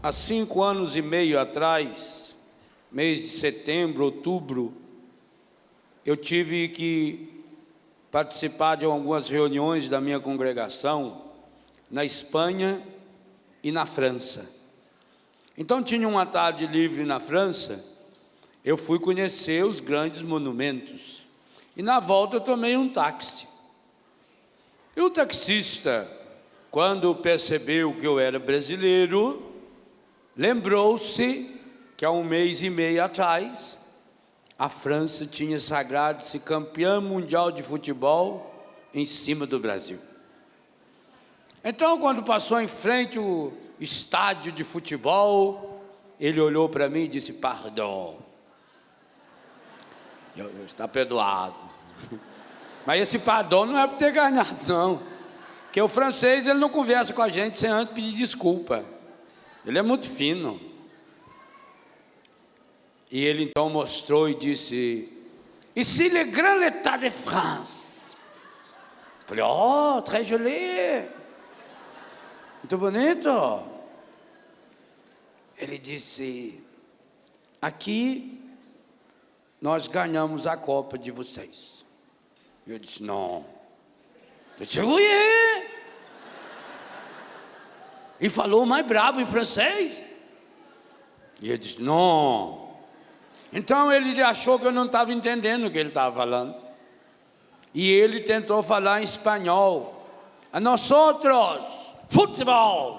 Há 5 anos e meio atrás, mês de setembro, outubro, eu tive que participar de algumas reuniões da minha congregação na Espanha e na França. Então tinha uma tarde livre na França, eu fui conhecer os grandes monumentos. E na volta eu tomei um táxi. E o taxista, quando percebeu que eu era brasileiro, lembrou-se que há 1 mês e meio atrás, a França tinha sagrado-se campeã mundial de futebol em cima do Brasil. Então, quando passou em frente o estádio de futebol, ele olhou para mim e disse: pardon, está perdoado. Mas esse pardon não é por ter ganhado, não. Porque o francês, ele não conversa com a gente sem antes pedir desculpa. Ele é muito fino. E ele então mostrou e disse: ici le grand état de France. Falei: oh, très joli. Muito bonito. Ele disse: aqui nós ganhamos a Copa de vocês. Eu disse: não. Eu disse: oui. E falou mais brabo em francês. E eu disse: não. Então ele achou que eu não estava entendendo o que ele estava falando. E ele tentou falar em espanhol. A nós outros, futebol,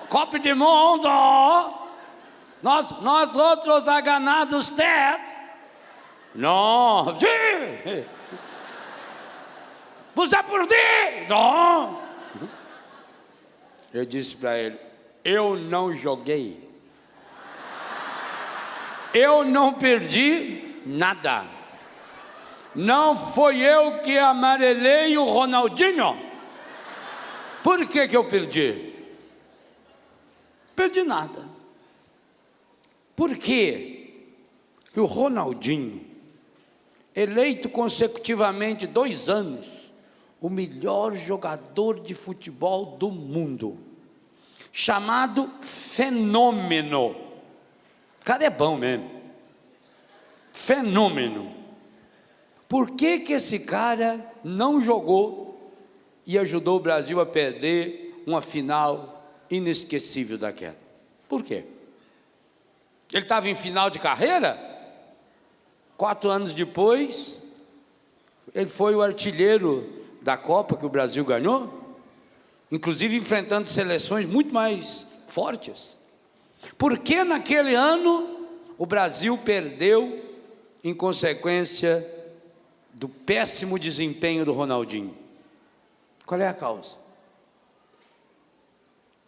Copa do Mundo, nós outros a ganado usted. Não, sim. Vous applaudissez? Não. Eu disse para ele: eu não joguei. Eu não perdi nada. Não foi eu que amarelei o Ronaldinho. Por que eu perdi? Perdi nada. Por quê? Que o Ronaldinho, eleito consecutivamente 2 anos, o melhor jogador de futebol do mundo, chamado Fenômeno. O cara é bom mesmo. Fenômeno. Por que esse cara não jogou e ajudou o Brasil a perder uma final inesquecível daquela? Por quê? Ele estava em final de carreira? 4 anos depois, ele foi o artilheiro da Copa que o Brasil ganhou, inclusive enfrentando seleções muito mais fortes. Por que naquele ano o Brasil perdeu em consequência do péssimo desempenho do Ronaldinho? Qual é a causa?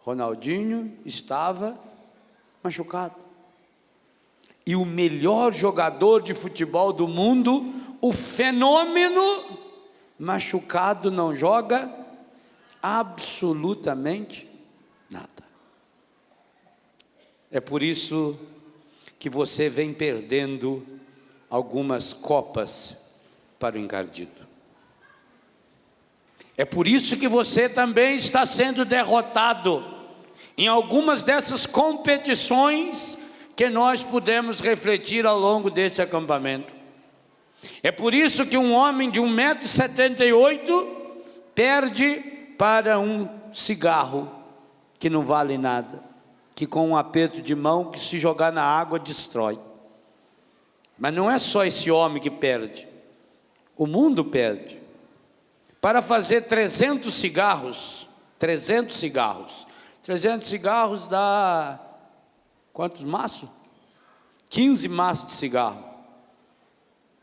Ronaldinho estava machucado. E o melhor jogador de futebol do mundo, o Fenômeno, machucado, não joga absolutamente nada. É por isso que você vem perdendo algumas copas para o encardido. É por isso que você também está sendo derrotado em algumas dessas competições que nós pudemos refletir ao longo desse acampamento. É por isso que um homem de 1,78 m perde para um cigarro que não vale nada, que com um aperto de mão, que se jogar na água destrói. Mas não é só esse homem que perde, o mundo perde. Para fazer 300 cigarros dá quantos maços? 15 maços de cigarro.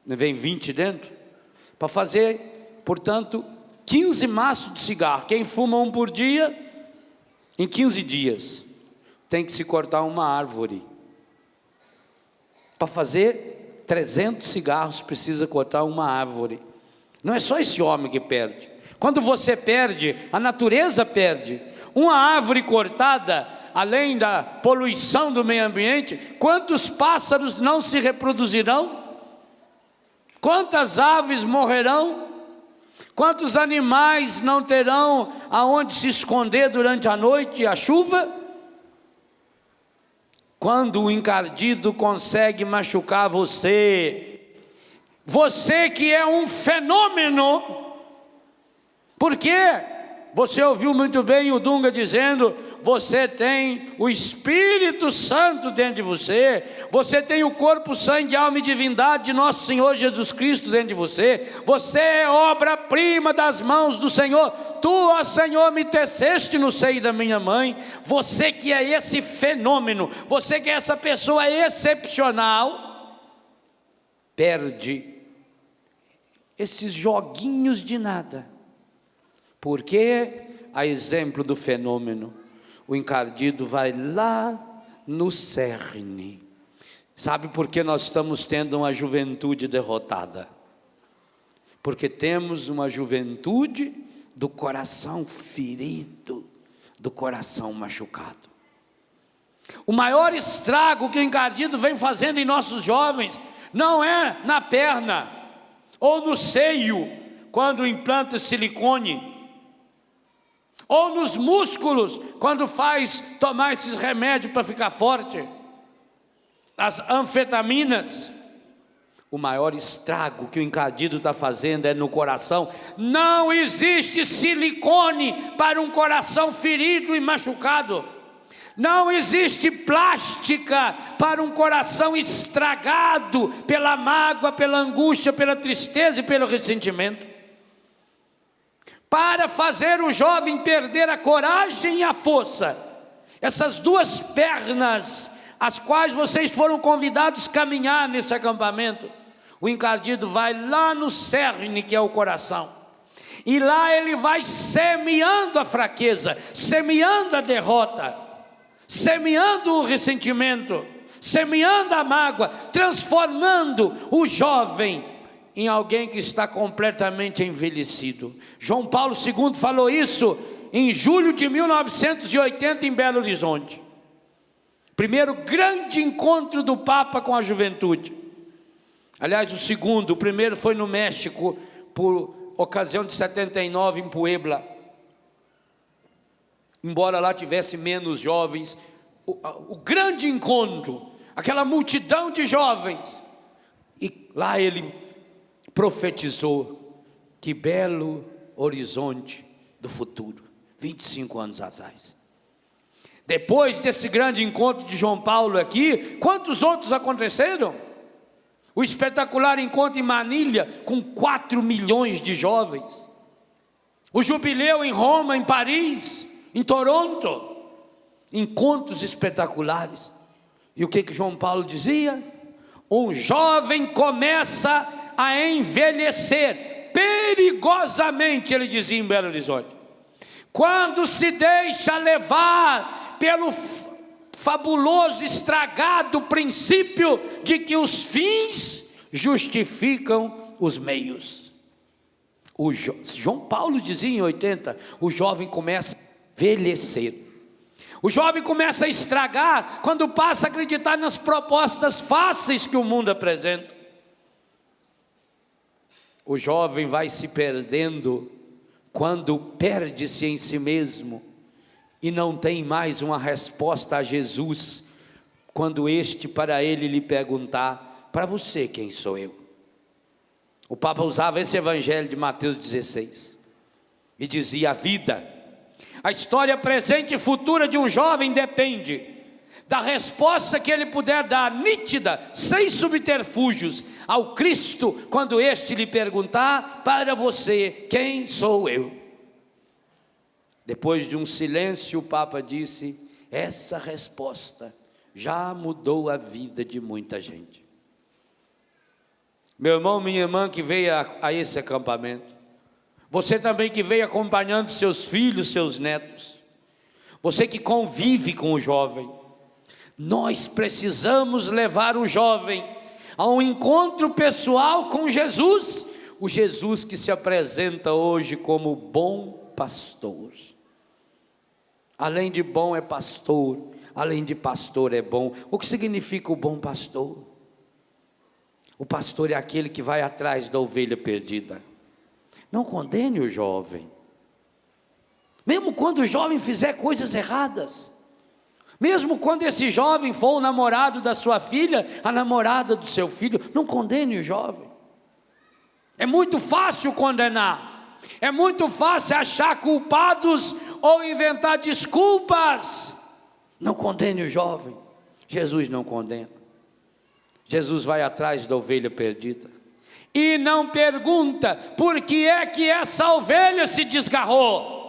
Não vem 20 dentro? Para fazer, portanto, 15 maços de cigarro. Quem fuma um por dia, em 15 dias, tem que se cortar uma árvore. Para fazer 300 cigarros, precisa cortar uma árvore. Não é só esse homem que perde. Quando você perde, a natureza perde. Uma árvore cortada, além da poluição do meio ambiente, quantos pássaros não se reproduzirão? Quantas aves morrerão? Quantos animais não terão aonde se esconder durante a noite e a chuva? quando o encardido consegue machucar você. Você que é um fenômeno. Por quê? Você ouviu muito bem o Dunga dizendo: você tem o Espírito Santo dentro de você, você tem o corpo, sangue, alma e divindade de nosso Senhor Jesus Cristo dentro de você, você é obra-prima das mãos do Senhor. Tu, ó Senhor, me teceste no seio da minha mãe. Você que é esse fenômeno, você que é essa pessoa excepcional, perde esses joguinhos de nada. Porque, a exemplo do fenômeno, o encardido vai lá no cerne. Sabe por que nós estamos tendo uma juventude derrotada? Porque temos uma juventude do coração ferido, do coração machucado. O maior estrago que o encardido vem fazendo em nossos jovens não é na perna ou no seio, quando implanta silicone, ou nos músculos, quando faz tomar esses remédios para ficar forte, as anfetaminas. O maior estrago que o encardido está fazendo é no coração. Não existe silicone para um coração ferido e machucado. Não existe plástica para um coração estragado pela mágoa, pela angústia, pela tristeza e pelo ressentimento. Para fazer o jovem perder a coragem e a força, essas duas pernas, as quais vocês foram convidados a caminhar nesse acampamento, o encardido vai lá no cerne, que é o coração, e lá ele vai semeando a fraqueza, semeando a derrota, semeando o ressentimento, semeando a mágoa, transformando o jovem em alguém que está completamente envelhecido. João Paulo II falou isso em julho de 1980 em Belo Horizonte. Primeiro grande encontro do Papa com a juventude. Aliás, o primeiro foi no México, por ocasião de 79 em Puebla. Embora lá tivesse menos jovens, o grande encontro, aquela multidão de jovens, e lá ele profetizou: que belo horizonte do futuro, 25 anos atrás. Depois desse grande encontro de João Paulo aqui, quantos outros aconteceram? O espetacular encontro em Manilha, com 4 milhões de jovens. O jubileu em Roma, em Paris, em Toronto. Encontros espetaculares. E o que João Paulo dizia? Um jovem começa a envelhecer perigosamente, ele dizia em Belo Horizonte, quando se deixa levar pelo fabuloso, estragado princípio de que os fins justificam os meios. João Paulo dizia em 80, o jovem começa a envelhecer. O jovem começa a estragar quando passa a acreditar nas propostas fáceis que o mundo apresenta. O jovem vai se perdendo quando perde-se em si mesmo e não tem mais uma resposta a Jesus, quando este para ele lhe perguntar: para você quem sou eu? O Papa usava esse evangelho de Mateus 16 e dizia: a vida, a história presente e futura de um jovem depende da resposta que ele puder dar, nítida, sem subterfúgios, ao Cristo, quando este lhe perguntar: para você, quem sou eu? Depois de um silêncio, o Papa disse: essa resposta já mudou a vida de muita gente. Meu irmão, minha irmã que veio a esse acampamento, você também que veio acompanhando seus filhos, seus netos, você que convive com o jovem, nós precisamos levar o jovem a um encontro pessoal com Jesus, o Jesus que se apresenta hoje como bom pastor. Além de bom é pastor, além de pastor é bom. O que significa o bom pastor? O pastor é aquele que vai atrás da ovelha perdida. Não condene o jovem, mesmo quando o jovem fizer coisas erradas. Mesmo quando esse jovem for o namorado da sua filha, a namorada do seu filho, não condene o jovem. É muito fácil condenar, é muito fácil achar culpados ou inventar desculpas. Não condene o jovem. Jesus não condena. Jesus vai atrás da ovelha perdida e não pergunta por que é que essa ovelha se desgarrou.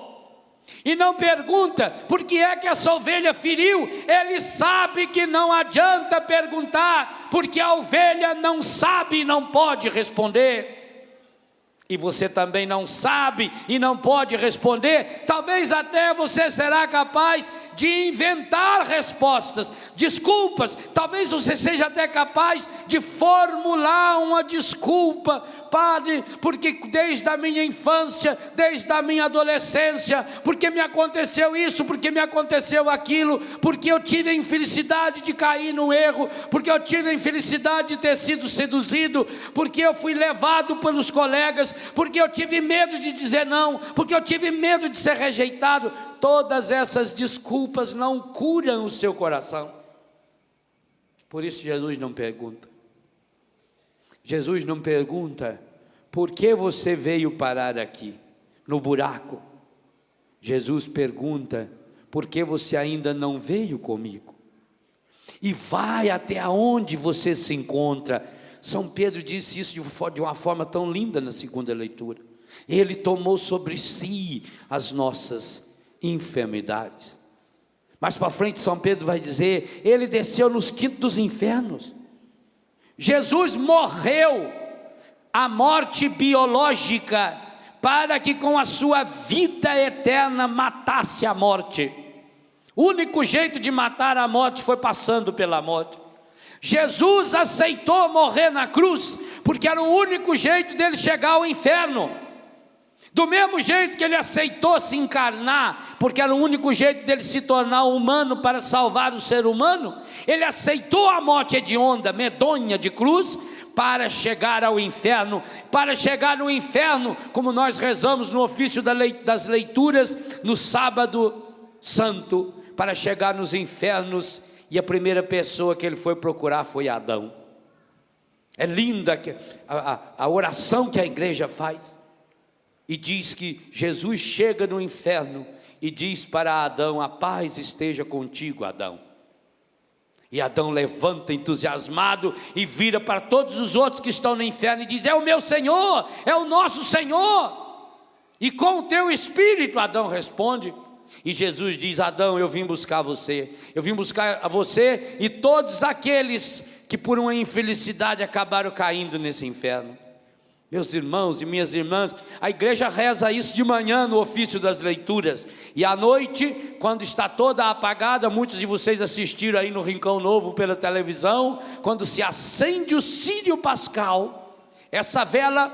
E não pergunta por que é que essa ovelha feriu. Ele sabe que não adianta perguntar, porque a ovelha não sabe e não pode responder. E você também não sabe e não pode responder. Talvez até você será capaz de inventar respostas, desculpas. Talvez você seja até capaz de formular uma desculpa. Padre, porque desde a minha infância, desde a minha adolescência, porque me aconteceu isso, porque me aconteceu aquilo, porque eu tive a infelicidade de cair no erro, porque eu tive a infelicidade de ter sido seduzido, porque eu fui levado pelos colegas, porque eu tive medo de dizer não, porque eu tive medo de ser rejeitado. Todas essas desculpas não curam o seu coração. Por isso Jesus não pergunta. Jesus não pergunta por que você veio parar aqui, no buraco. Jesus pergunta por que você ainda não veio comigo. E vai até onde você se encontra. São Pedro disse isso de uma forma tão linda na segunda leitura. Ele tomou sobre si as nossas enfermidades. Mais para frente São Pedro vai dizer, ele desceu nos quintos dos infernos. Jesus morreu a morte biológica para que com a sua vida eterna matasse a morte. O único jeito de matar a morte foi passando pela morte. Jesus aceitou morrer na cruz porque era o único jeito dele chegar ao inferno. Do mesmo jeito que ele aceitou se encarnar, porque era o único jeito dele se tornar humano para salvar o ser humano, ele aceitou a morte hedionda, medonha de cruz, para chegar ao inferno. Para chegar no inferno, como nós rezamos no ofício das leituras, no sábado santo, para chegar nos infernos, e a primeira pessoa que ele foi procurar foi Adão. É linda a oração que a igreja faz. E diz que Jesus chega no inferno e diz para Adão, a paz esteja contigo, Adão. E Adão levanta entusiasmado e vira para todos os outros que estão no inferno e diz, é o meu Senhor, é o nosso Senhor. E com o teu espírito, Adão responde. E Jesus diz, Adão, eu vim buscar você. Eu vim buscar a você e todos aqueles que por uma infelicidade acabaram caindo nesse inferno. Meus irmãos e minhas irmãs, a igreja reza isso de manhã no ofício das leituras. E à noite, quando está toda apagada, muitos de vocês assistiram aí no Rincão Novo pela televisão, quando se acende o círio pascal, essa vela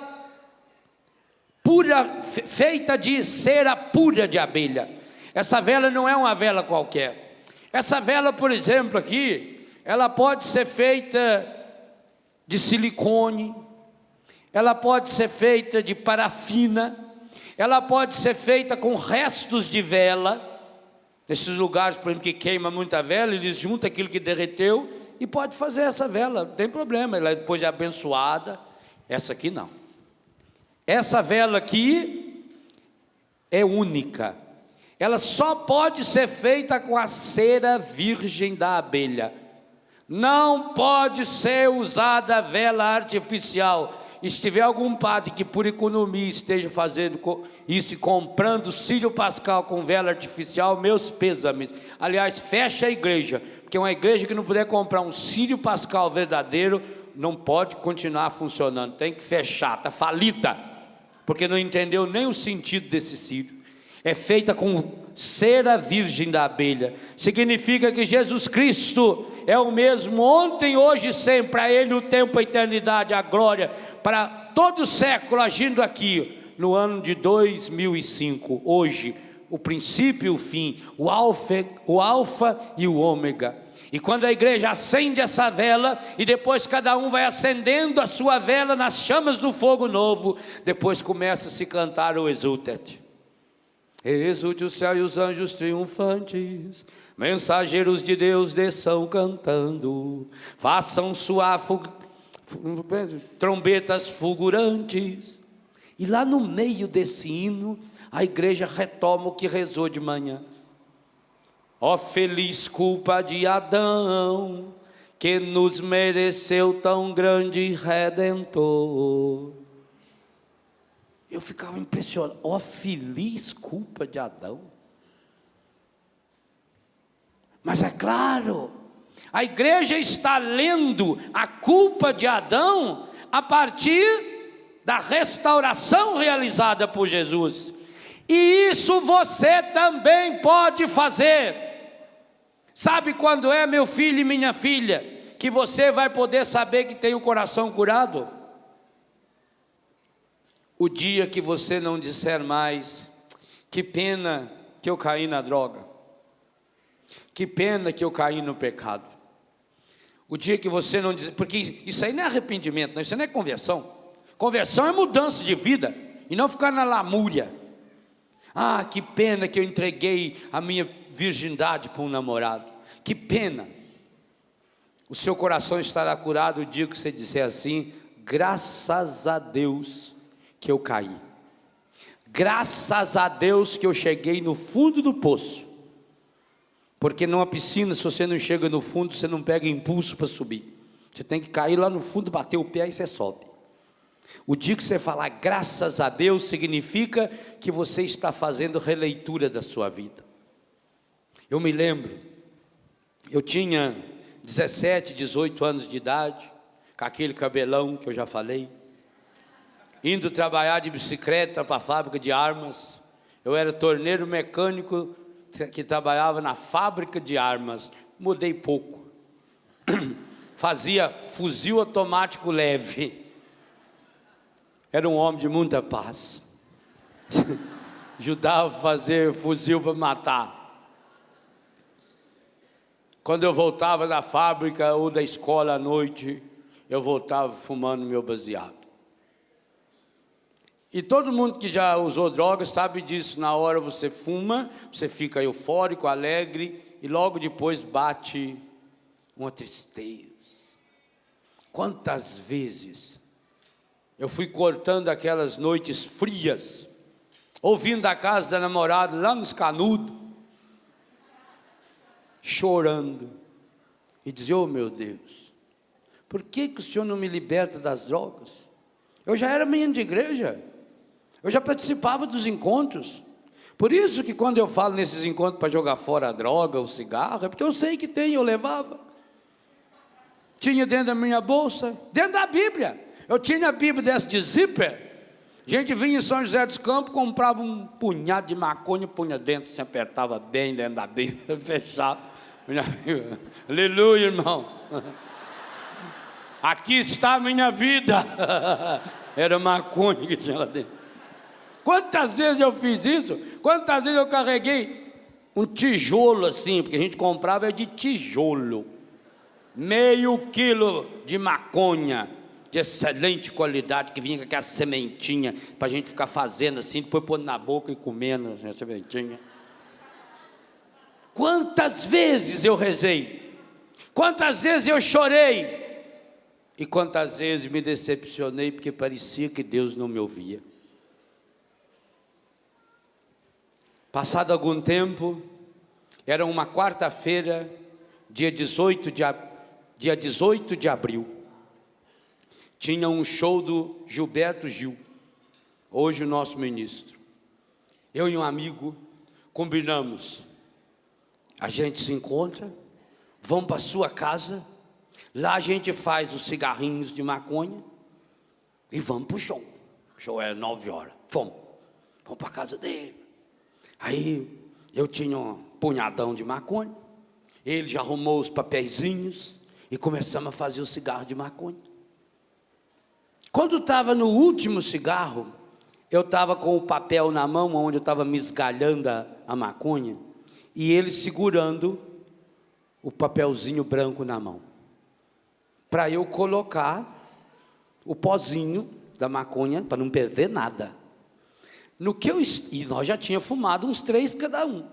pura, feita de cera pura de abelha. Essa vela não é uma vela qualquer. Essa vela, por exemplo, aqui, ela pode ser feita de silicone, ela pode ser feita de parafina, ela pode ser feita com restos de vela. Nesses lugares, por exemplo, que queima muita vela, eles juntam aquilo que derreteu e pode fazer essa vela, não tem problema, ela depois é abençoada. Essa aqui não. Essa vela aqui é única. Ela só pode ser feita com a cera virgem da abelha. Não pode ser usada a vela artificial. E se tiver algum padre que por economia esteja fazendo isso e comprando círio pascal com vela artificial, meus pêsames. Aliás, fecha a igreja, porque uma igreja que não puder comprar um círio pascal verdadeiro, não pode continuar funcionando, tem que fechar, está falida, porque não entendeu nem o sentido desse círio. É feita com cera virgem da abelha. Significa que Jesus Cristo é o mesmo ontem, hoje e sempre. A Ele o tempo, a eternidade, a glória, para todo século, agindo aqui, no ano de 2005. Hoje, o princípio e o fim, o alfa e o ômega. E quando a igreja acende essa vela, e depois cada um vai acendendo a sua vela nas chamas do fogo novo, depois começa a se cantar o Exultet. Exulte o céu e os anjos triunfantes, mensageiros de Deus desçam cantando, façam soar trombetas fulgurantes. E lá no meio desse hino, a igreja retoma o que rezou de manhã. Ó feliz culpa de Adão, que nos mereceu tão grande Redentor. Eu ficava impressionado. Ó feliz culpa de Adão. Mas é claro, a igreja está lendo a culpa de Adão a partir da restauração realizada por Jesus. E isso você também pode fazer. Sabe quando é, meu filho e minha filha, que você vai poder saber que tem o coração curado? O dia que você não disser mais: que pena que eu caí na droga, que pena que eu caí no pecado. O dia que você não diz, porque isso aí não é arrependimento, não, isso não é conversão. Conversão é mudança de vida, e não ficar na lamúria. Ah, que pena que eu entreguei a minha virgindade para um namorado. Que pena. O seu coração estará curado o dia que você disser assim: graças a Deus que eu caí. Graças a Deus que eu cheguei no fundo do poço. Porque numa piscina, se você não chega no fundo, você não pega impulso para subir. Você tem que cair lá no fundo, bater o pé e você sobe. O dia que você falar graças a Deus, significa que você está fazendo releitura da sua vida. Eu me lembro, eu tinha 17, 18 anos de idade, com aquele cabelão que eu já falei, indo trabalhar de bicicleta para a fábrica de armas. Eu era torneiro mecânico que trabalhava na fábrica de armas. Mudei pouco. Fazia fuzil automático leve. Era um homem de muita paz. Ajudava a fazer fuzil para matar. Quando eu voltava da fábrica ou da escola à noite, eu voltava fumando meu baseado. E todo mundo que já usou drogas sabe disso. Na hora você fuma, você fica eufórico, alegre, e logo depois bate uma tristeza. Quantas vezes eu fui cortando aquelas noites frias, ouvindo da casa da namorada, lá nos Canudos, chorando, e dizia: oh meu Deus, por que o Senhor não me liberta das drogas? Eu já era menino de igreja, eu já participava dos encontros. Por isso que quando eu falo nesses encontros para jogar fora a droga, o cigarro, é porque eu sei que tem, eu levava. Tinha dentro da minha bolsa, dentro da Bíblia. Eu tinha a Bíblia dessa de zíper. A gente vinha em São José dos Campos, comprava um punhado de maconha, punha dentro, se apertava bem dentro da Bíblia, fechava. Aleluia, irmão. Aqui está a minha vida. Era maconha que tinha lá dentro. Quantas vezes eu fiz isso? Quantas vezes eu carreguei um tijolo assim, porque a gente comprava de tijolo, meio quilo de maconha, de excelente qualidade, que vinha com aquela sementinha, para a gente ficar fazendo assim, depois pondo na boca e comendo assim, a sementinha. Quantas vezes eu rezei, quantas vezes eu chorei, e quantas vezes me decepcionei, porque parecia que Deus não me ouvia. Passado algum tempo, era uma quarta-feira, dia 18 de abril, tinha um show do Gilberto Gil, hoje o nosso ministro. Eu e um amigo combinamos, a gente se encontra, vamos para a sua casa, lá a gente faz os cigarrinhos de maconha e vamos para o show. O show era 9 horas, vamos para a casa dele. Aí eu tinha um punhadão de maconha, ele já arrumou os papeizinhos e começamos a fazer o cigarro de maconha. Quando estava no último cigarro, eu estava com o papel na mão, onde eu estava me esgalhando a maconha, e ele segurando o papelzinho branco na mão, para eu colocar o pozinho da maconha, para não perder nada. E nós já tinha fumado uns 3 cada um.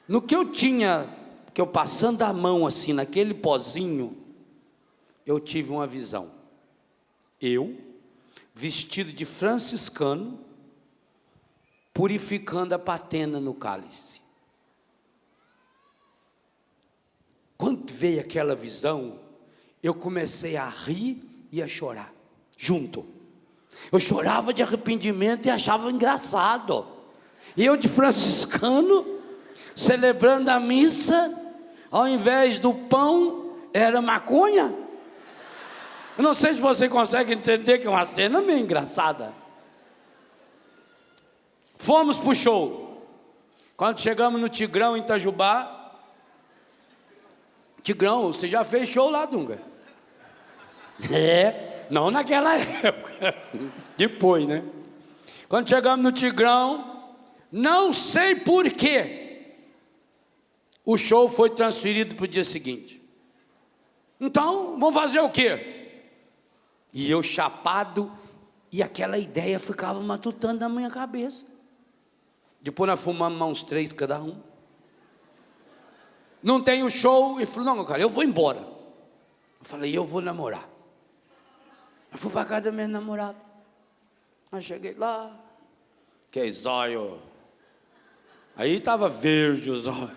No que eu passando a mão assim, naquele pozinho, eu tive uma visão. Eu, vestido de franciscano, purificando a patena no cálice. Quando veio aquela visão, eu comecei a rir e a chorar, junto. Eu chorava de arrependimento e achava engraçado. E eu de franciscano, celebrando a missa, ao invés do pão, era maconha. Eu não sei se você consegue entender que é uma cena meio engraçada. Fomos para o show. Quando chegamos no Tigrão, em Itajubá. Tigrão, você já fez show lá, Dunga? Não naquela época. Depois, né? Quando chegamos no Tigrão, não sei por quê, o show foi transferido para o dia seguinte. Então, vamos fazer o quê? E eu chapado, e aquela ideia ficava matutando na minha cabeça. Depois nós fumamos uns 3 cada um. Não tem o show. Ele falou, não, cara, eu vou embora. Eu falei, eu vou namorar. Eu fui para casa da minha namorada. Aí cheguei lá. Que zóio. Aí estava verde o zóio.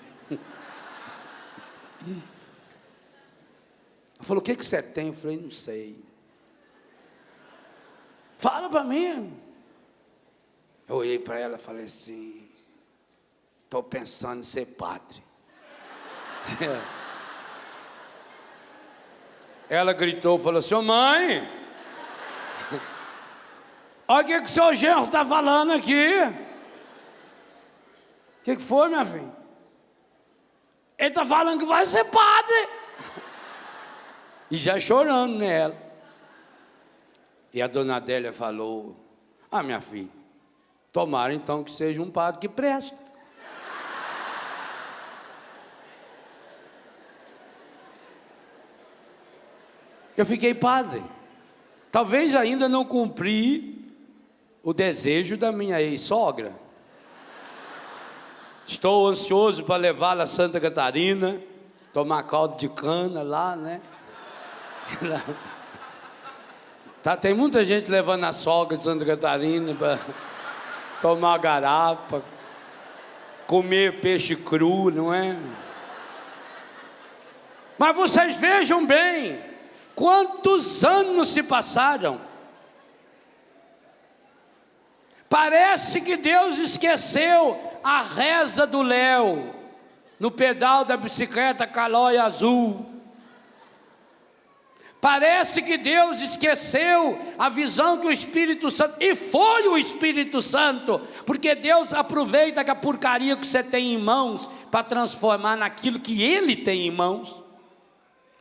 Ela falou, o que você tem? Eu falei, não sei. Fala para mim. Eu olhei para ela e falei assim, estou pensando em ser padre. Ela gritou, falou assim, ô mãe, olha o que o seu genro está falando aqui. O que foi, minha filha? Ele está falando que vai ser padre. E já chorando nela. E a dona Adélia falou, minha filha, tomara então que seja um padre que presta. Eu fiquei padre. Talvez ainda não cumpri o desejo da minha ex-sogra. Estou ansioso para levá-la a Santa Catarina, tomar caldo de cana lá, né? Tem muita gente levando a sogra de Santa Catarina para tomar garapa, comer peixe cru, não é? Mas vocês vejam bem, quantos anos se passaram? Parece que Deus esqueceu a reza do Léo, no pedal da bicicleta Calói Azul. Parece que Deus esqueceu a visão que o Espírito Santo, e foi o Espírito Santo, porque Deus aproveita a porcaria que você tem em mãos, para transformar naquilo que Ele tem em mãos.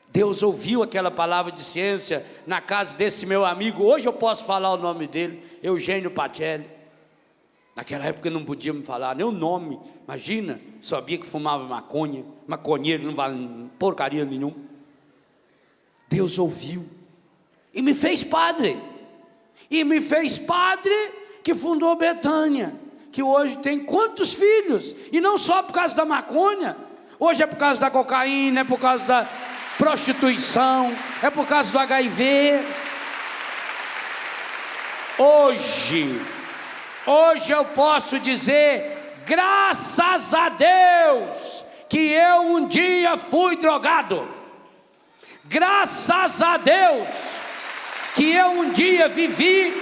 Deus ouviu aquela palavra de ciência na casa desse meu amigo, hoje eu posso falar o nome dele, Eugênio Pacelli. Naquela época não podia me falar nem o nome, imagina, sabia que fumava maconha, maconheiro, não vale porcaria nenhuma. Deus ouviu e me fez padre, que fundou Betânia, que hoje tem quantos filhos, e não só por causa da maconha, hoje é por causa da cocaína, é por causa da prostituição, é por causa do HIV. Hoje eu posso dizer, graças a Deus, que eu um dia fui drogado. Graças a Deus, que eu um dia vivi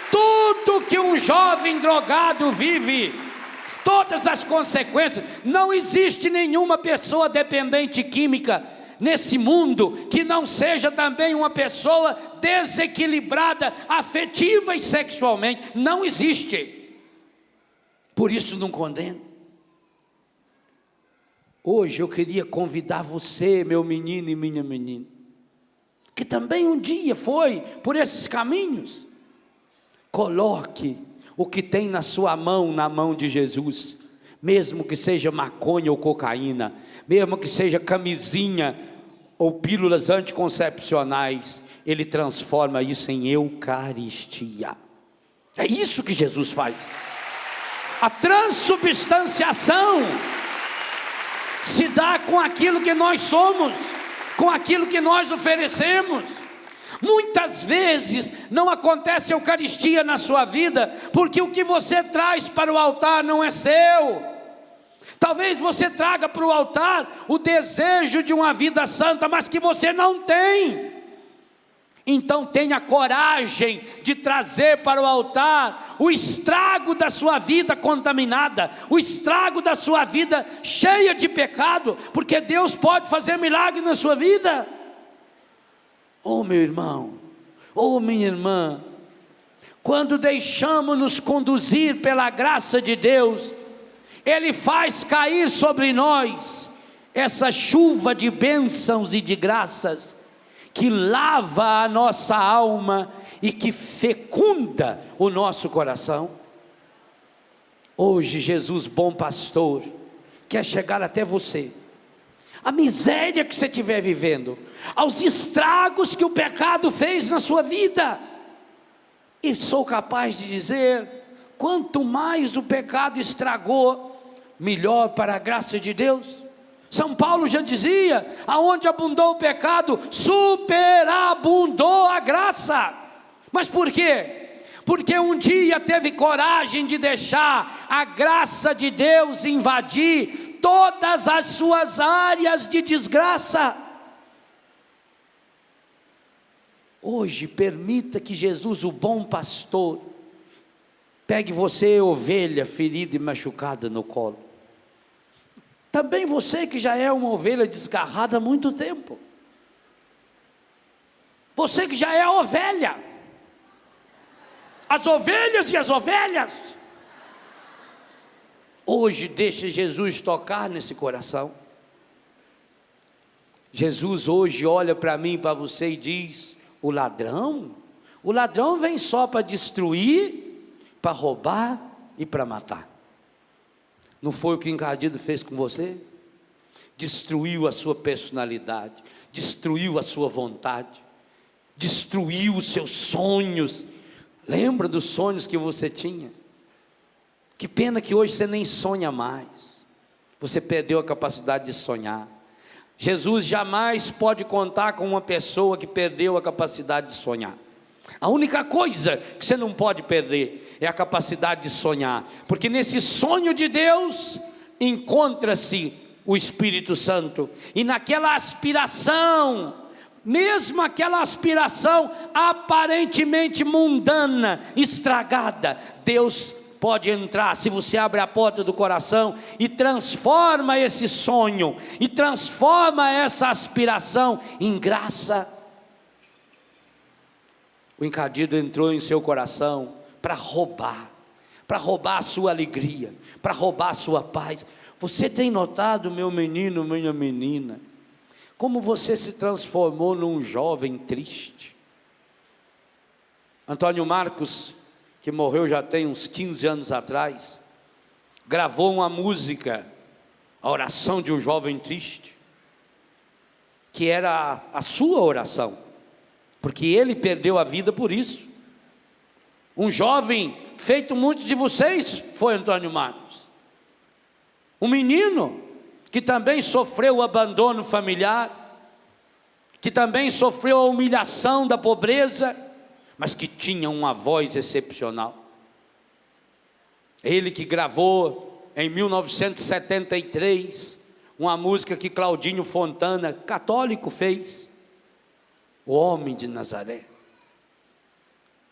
tudo que um jovem drogado vive, todas as consequências. Não existe nenhuma pessoa dependente química nesse mundo que não seja também uma pessoa desequilibrada afetiva e sexualmente. Não existe. Por isso não condeno. Hoje eu queria convidar você, meu menino e minha menina, que também um dia foi por esses caminhos. Coloque o que tem na sua mão, na mão de Jesus, mesmo que seja maconha ou cocaína, mesmo que seja camisinha ou pílulas anticoncepcionais, Ele transforma isso em Eucaristia. É isso que Jesus faz. A transubstanciação se dá com aquilo que nós somos, com aquilo que nós oferecemos. Muitas vezes não acontece Eucaristia na sua vida, porque o que você traz para o altar não é seu. Talvez você traga para o altar o desejo de uma vida santa, mas que você não tem. Então tenha coragem de trazer para o altar o estrago da sua vida contaminada, o estrago da sua vida cheia de pecado, porque Deus pode fazer milagre na sua vida. Oh meu irmão, oh minha irmã, quando deixamos-nos conduzir pela graça de Deus, Ele faz cair sobre nós essa chuva de bênçãos e de graças, que lava a nossa alma e que fecunda o nosso coração. Hoje Jesus, bom pastor, quer chegar até você. A miséria que você estiver vivendo, aos estragos que o pecado fez na sua vida. E sou capaz de dizer, quanto mais o pecado estragou, melhor para a graça de Deus. São Paulo já dizia, aonde abundou o pecado, superabundou a graça. Mas por quê? Porque um dia teve coragem de deixar a graça de Deus invadir todas as suas áreas de desgraça. Hoje permita que Jesus, o bom pastor, pegue você, ovelha ferida e machucada, no colo. Também você que já é uma ovelha desgarrada há muito tempo. Você que já é ovelha. As ovelhas e as ovelhas. Hoje deixe Jesus tocar nesse coração. Jesus hoje olha para mim, para você e diz, o ladrão vem só para destruir, para roubar e para matar. Não foi o que o encardido fez com você? Destruiu a sua personalidade, destruiu a sua vontade, destruiu os seus sonhos. Lembra dos sonhos que você tinha? Que pena que hoje você nem sonha mais. Você perdeu a capacidade de sonhar. Jesus jamais pode contar com uma pessoa que perdeu a capacidade de sonhar. A única coisa que você não pode perder é a capacidade de sonhar, porque nesse sonho de Deus encontra-se o Espírito Santo, e naquela aspiração, mesmo aquela aspiração aparentemente mundana, estragada, Deus pode entrar, se você abre a porta do coração e transforma esse sonho, e transforma essa aspiração em graça. O encardido entrou em seu coração para roubar a sua alegria, para roubar a sua paz. Você tem notado, meu menino, minha menina, como você se transformou num jovem triste? Antônio Marcos, que morreu já tem uns 15 anos atrás, gravou uma música, a oração de um jovem triste, que era a sua oração, porque ele perdeu a vida por isso. Um jovem feito muitos de vocês foi Antônio Marcos. Um menino que também sofreu o abandono familiar, que também sofreu a humilhação da pobreza, mas que tinha uma voz excepcional. Ele que gravou em 1973 uma música que Claudinho Fontana, católico, fez, O Homem de Nazaré.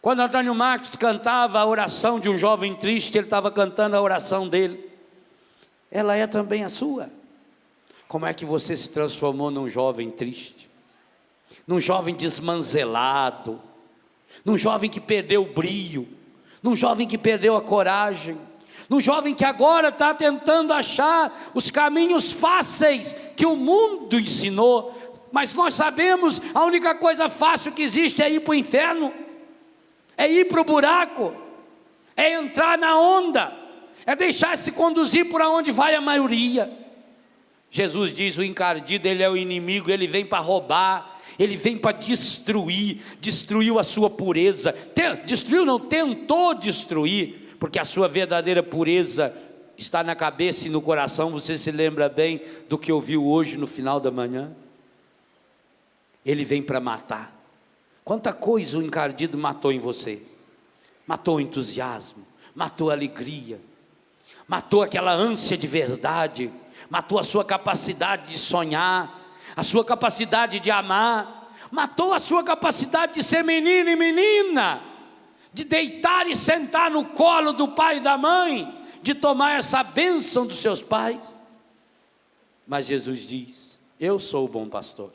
Quando Antônio Marcos cantava a oração de um jovem triste, ele estava cantando a oração dele. Ela é também a sua. Como é que você se transformou num jovem triste? Num jovem desmanzelado, num jovem que perdeu o brio, num jovem que perdeu a coragem, num jovem que agora está tentando achar os caminhos fáceis que o mundo ensinou. Mas nós sabemos, a única coisa fácil que existe é ir para o inferno, é ir para o buraco, é entrar na onda, é deixar-se conduzir por onde vai a maioria. Jesus diz, o encardido, ele é o inimigo, ele vem para roubar, ele vem para destruir, destruiu a sua pureza, destruiu não, tentou destruir, porque a sua verdadeira pureza está na cabeça e no coração. Você se lembra bem do que ouviu hoje no final da manhã? Ele vem para matar. Quanta coisa o encardido matou em você. Matou o entusiasmo, matou a alegria, matou aquela ânsia de verdade, matou a sua capacidade de sonhar, a sua capacidade de amar, matou a sua capacidade de ser menino e menina, de deitar e sentar no colo do pai e da mãe, de tomar essa bênção dos seus pais. Mas Jesus diz: eu sou o bom pastor,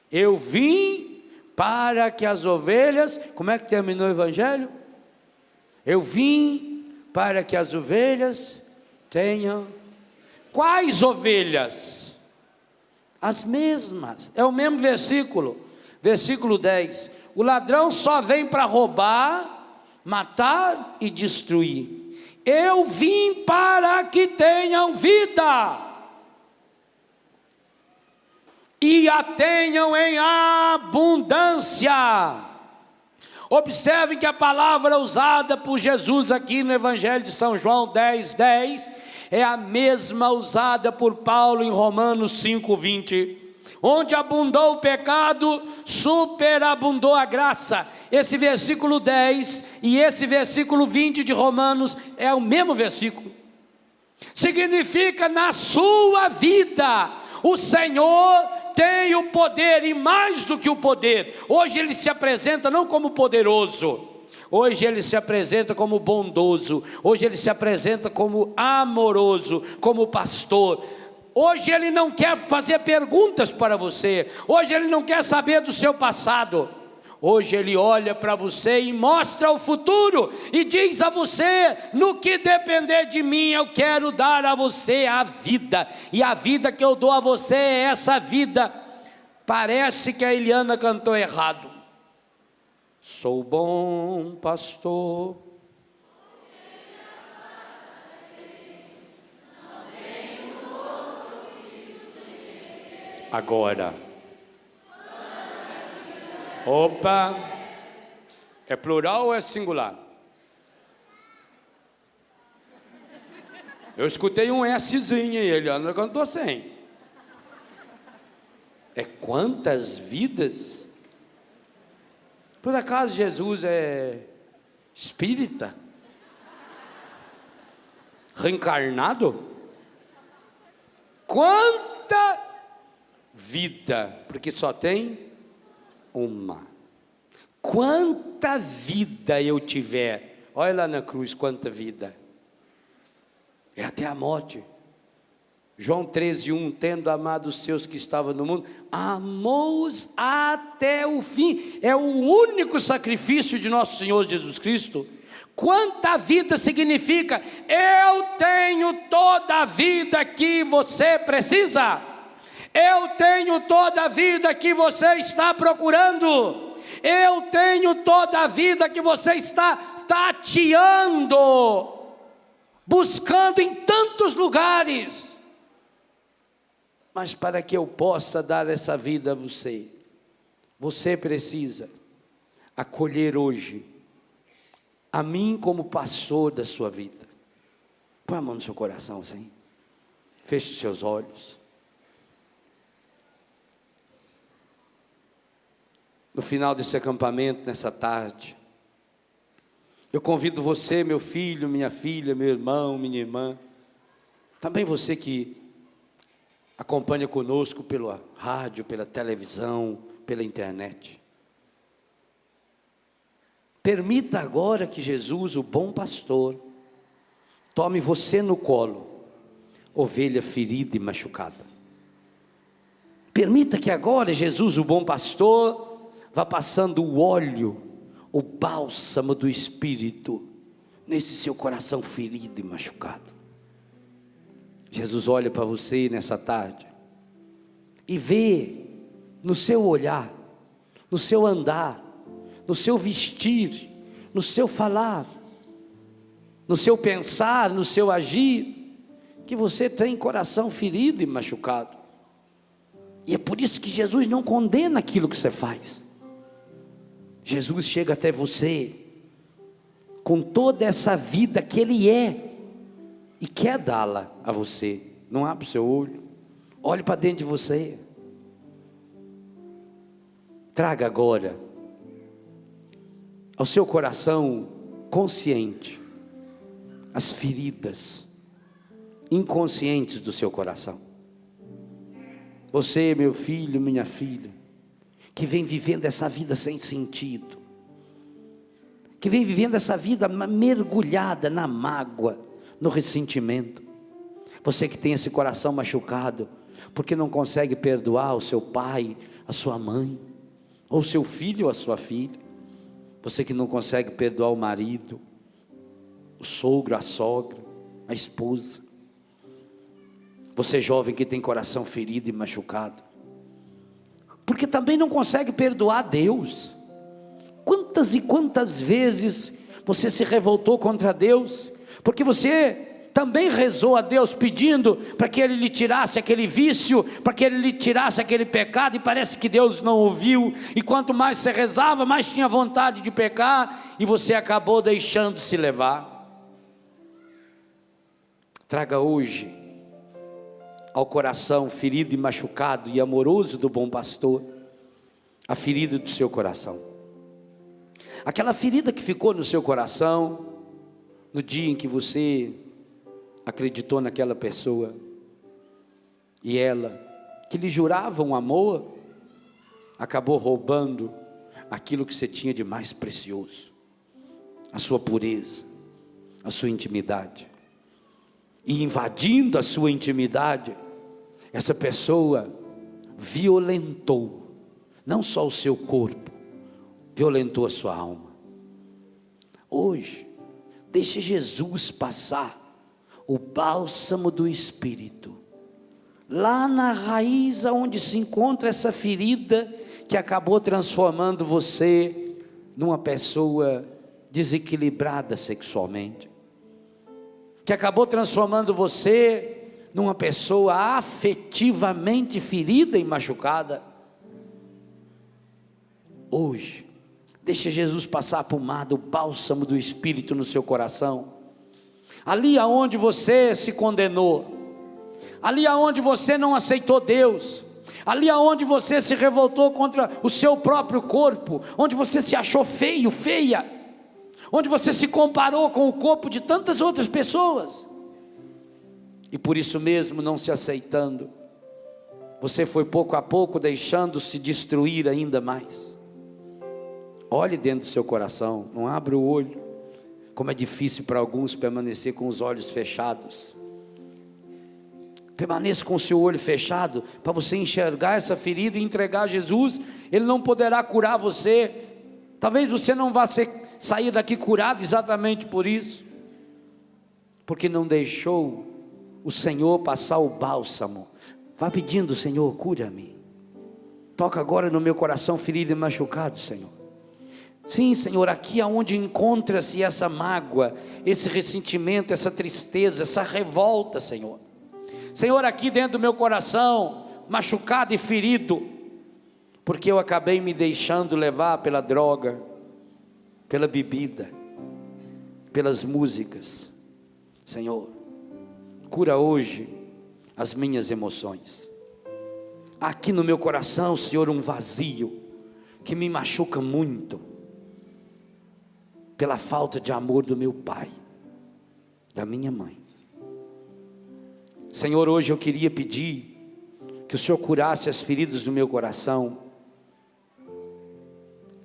eu vim para que as ovelhas, como é que terminou o evangelho? Eu vim para que as ovelhas tenham, quais ovelhas? As mesmas, é o mesmo versículo, versículo 10, o ladrão só vem para roubar, matar e destruir, eu vim para que tenham vida, e a tenham em abundância. Observe que a palavra usada por Jesus aqui no Evangelho de São João 10:10 é a mesma usada por Paulo em Romanos 5:20. Onde abundou o pecado, superabundou a graça. Esse versículo 10 e esse versículo 20 de Romanos é o mesmo versículo. Significa, na sua vida, o Senhor tem o poder, e mais do que o poder. Hoje Ele se apresenta não como poderoso, hoje Ele se apresenta como bondoso, hoje Ele se apresenta como amoroso, como pastor. Hoje Ele não quer fazer perguntas para você, hoje Ele não quer saber do seu passado. Hoje Ele olha para você e mostra o futuro, e diz a você: no que depender de mim, eu quero dar a você a vida, e a vida que eu dou a você é essa vida. Parece que a Eliana cantou errado. Sou bom pastor, agora. Opa, é plural ou é singular? Eu escutei um Szinho aí, Eliana cantou sem. É quantas vidas? Por acaso Jesus é espírita? Reencarnado? Quanta vida, porque só tem uma. Quanta vida eu tiver, olha lá na cruz quanta vida, é até a morte. João 13:1, tendo amado os seus que estavam no mundo, amou-os até o fim. É o único sacrifício de nosso Senhor Jesus Cristo. Quanta vida significa? Eu tenho toda a vida que você precisa, eu tenho toda a vida que você está procurando, eu tenho toda a vida que você está tateando, buscando em tantos lugares. Mas para que eu possa dar essa vida a você, você precisa acolher hoje a mim como pastor da sua vida. Põe a mão no seu coração assim, feche os seus olhos. No final desse acampamento, nessa tarde, eu convido você, meu filho, minha filha, meu irmão, minha irmã, também você que acompanha conosco pela rádio, pela televisão, pela internet. Permita agora que Jesus, o bom pastor, tome você no colo, ovelha ferida e machucada. Permita que agora Jesus, o bom pastor, vá passando o óleo, o bálsamo do Espírito, nesse seu coração ferido e machucado. Jesus olha para você nessa tarde e vê no seu olhar, no seu andar, no seu vestir, no seu falar, no seu pensar, no seu agir, que você tem coração ferido e machucado. E é por isso que Jesus não condena aquilo que você faz. Jesus chega até você com toda essa vida que Ele é e quer dá-la a você. Não abra o seu olho, olhe para dentro de você. Traga agora ao seu coração consciente as feridas inconscientes do seu coração. Você, meu filho, minha filha, que vem vivendo essa vida sem sentido, que vem vivendo essa vida mergulhada na mágoa, no ressentimento. Você que tem esse coração machucado, porque não consegue perdoar o seu pai, a sua mãe, ou o seu filho ou a sua filha. Você que não consegue perdoar o marido, o sogro, a sogra, a esposa. Você jovem que tem coração ferido e machucado, porque também não consegue perdoar Deus. Quantas e quantas vezes você se revoltou contra Deus, porque você também rezou a Deus pedindo para que Ele lhe tirasse aquele vício, para que Ele lhe tirasse aquele pecado, e parece que Deus não ouviu, e quanto mais você rezava, mais tinha vontade de pecar, e você acabou deixando se levar. Traga hoje ao coração ferido e machucado e amoroso do bom pastor a ferida do seu coração, aquela ferida que ficou no seu coração no dia em que você acreditou naquela pessoa, e ela, que lhe jurava um amor, acabou roubando aquilo que você tinha de mais precioso, a sua pureza, a sua intimidade, e invadindo a sua intimidade, essa pessoa violentou, não só o seu corpo, violentou a sua alma. Hoje, deixe Jesus passar o bálsamo do Espírito, lá na raiz onde se encontra essa ferida, que acabou transformando você numa pessoa desequilibrada sexualmente, que acabou transformando você numa pessoa afetivamente ferida e machucada. Hoje, deixe Jesus passar a pomada, o bálsamo do Espírito no seu coração, ali aonde você se condenou, ali aonde você não aceitou Deus, ali aonde você se revoltou contra o seu próprio corpo, onde você se achou feio, feia, onde você se comparou com o corpo de tantas outras pessoas, e por isso mesmo, não se aceitando, você foi pouco a pouco deixando-se destruir ainda mais. Olhe dentro do seu coração, não abra o olho. Como é difícil para alguns permanecer com os olhos fechados. Permaneça com o seu olho fechado, para você enxergar essa ferida e entregar a Jesus. Ele não poderá curar você. Talvez você não vá sair daqui curado exatamente por isso, porque não deixou o Senhor passar o bálsamo. Vá pedindo: Senhor, cura-me. Toca agora no meu coração ferido e machucado, Senhor. Sim, Senhor, aqui aonde encontra-se essa mágoa, esse ressentimento, essa tristeza, essa revolta, Senhor. Senhor, aqui dentro do meu coração, machucado e ferido, porque eu acabei me deixando levar pela droga, pela bebida, pelas músicas. Senhor, cura hoje as minhas emoções. Aqui no meu coração, Senhor, um vazio que me machuca muito, pela falta de amor do meu pai, da minha mãe. Senhor, hoje eu queria pedir que o Senhor curasse as feridas do meu coração,